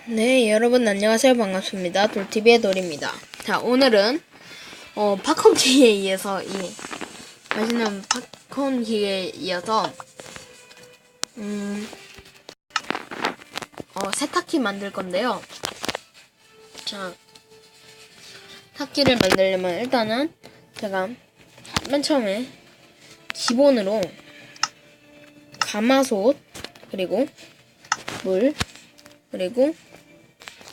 네, 여러분 안녕하세요. 반갑습니다. 돌TV의 돌입니다. 자, 오늘은 팝콘기에 의해서 맛있는 팝콘기에 이어서 세탁기 만들 건데요. 자, 탁기를 만들려면 일단은 제가 맨 처음에 기본으로 가마솥, 그리고 물, 그리고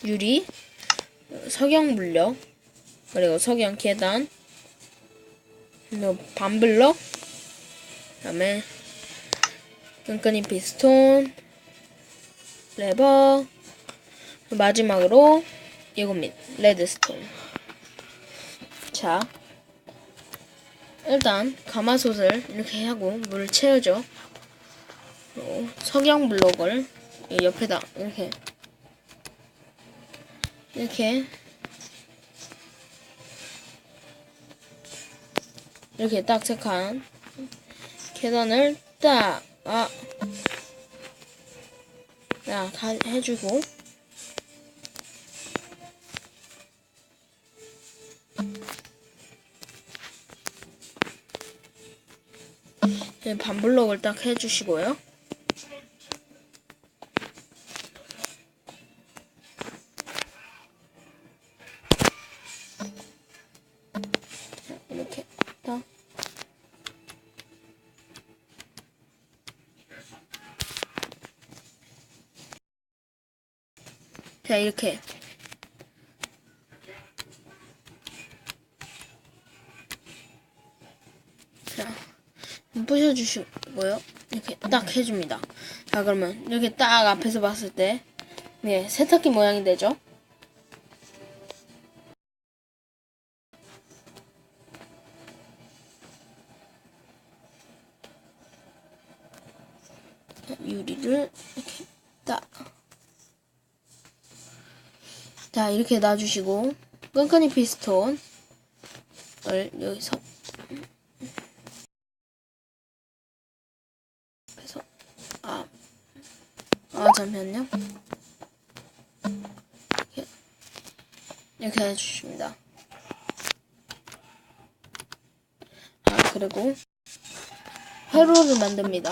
유리, 석영 물력, 그리고 석영 계단, 그리고 반블럭, 그다음에 끈끈이 피스톤, 레버, 마지막으로 이겁니다. 레드스톤. 자, 일단 가마솥을 이렇게 하고 물을 채우죠. 그리고 석영 블록을 옆에다 이렇게 딱딱한 계단을 딱 해주고, 반블럭을 딱 해주시고요. 이렇게 딱. 자, 이렇게. 자, 부셔주시고요. 이렇게 딱 해줍니다. 자, 그러면 이렇게 딱 앞에서 봤을 때, 네, 세탁기 모양이 되죠? 유리를 이렇게 딱. 자, 이렇게 놔주시고, 끈끈이 피스톤을 여기서 해서 잠시만요. 이렇게 해주십니다. 그리고 회로를 만듭니다.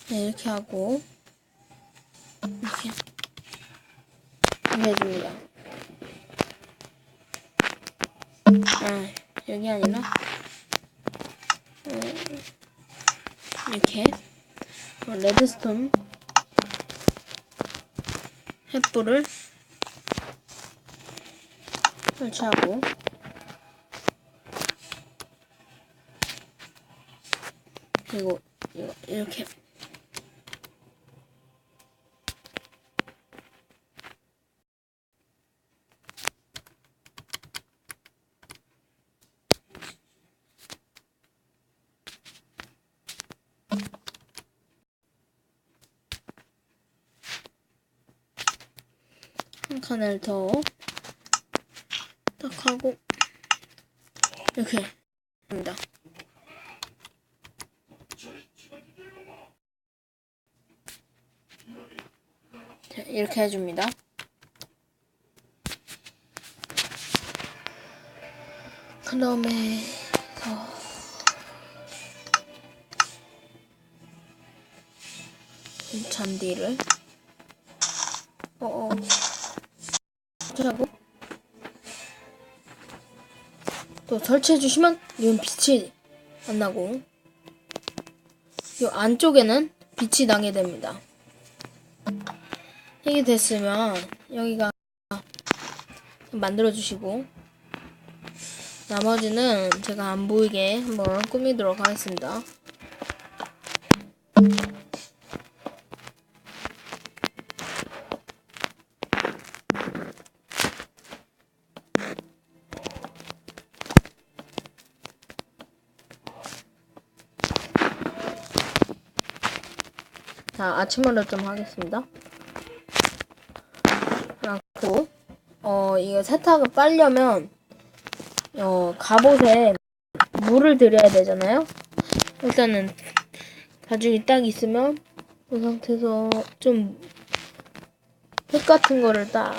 네, 이렇게 하고 이렇게 해줍니다. 여기 아니라 이렇게 레드스톤 횃불을 설치하고, 그리고 이렇게 한 칸을 더 딱 하고 이렇게 합니다. 자, 이렇게 해줍니다. 그 다음에 잔디를 하고 또 설치해주시면 이건 빛이 안 나고, 이 안쪽에는 빛이 나게 됩니다. 이게 됐으면 여기가 만들어주시고, 나머지는 제가 안 보이게 한번 꾸미도록 하겠습니다. 자, 아침마다 좀 하겠습니다. 그리고 이거 세탁을 빨려면 갑옷에 물을 들여야 되잖아요. 일단은 가죽이 딱 있으면 이 상태에서 좀 흙 같은 거를 딱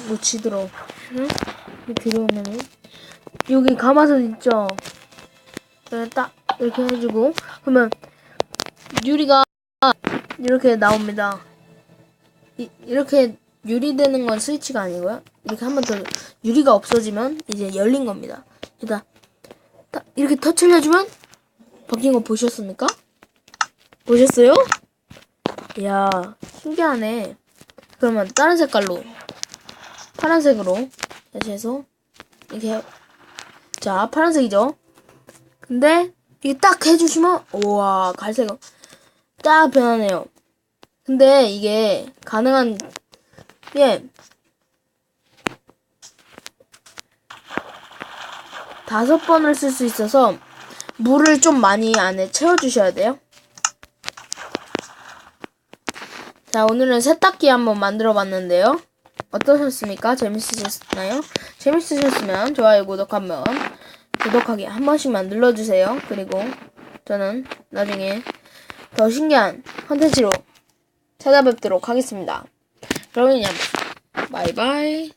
묻히도록 들여오면은 여기 가마솥 있죠. 딱 이렇게 해주고 그러면 유리가 이렇게 나옵니다. 이렇게 유리되는 건 스위치가 아니고요. 이렇게 한 번 더 유리가 없어지면 이제 열린 겁니다. 일단 이렇게 터치를 해주면 바뀐 거 보셨습니까? 보셨어요? 이야, 신기하네. 그러면 다른 색깔로 파란색으로 다시 해서 이렇게 자, 파란색이죠? 근데 이게 딱 해주시면 우와, 갈색으로 딱 변하네요. 근데 이게 가능한 게 5번을 쓸 수 있어서 물을 좀 많이 안에 채워주셔야 돼요. 자, 오늘은 세탁기 한번 만들어 봤는데요. 어떠셨습니까? 재밌으셨나요? 재밌으셨으면 좋아요, 구독하기 한 번씩만 눌러주세요. 그리고 저는 나중에 더 신기한 컨텐츠로 찾아뵙도록 하겠습니다. 그러면 바이바이.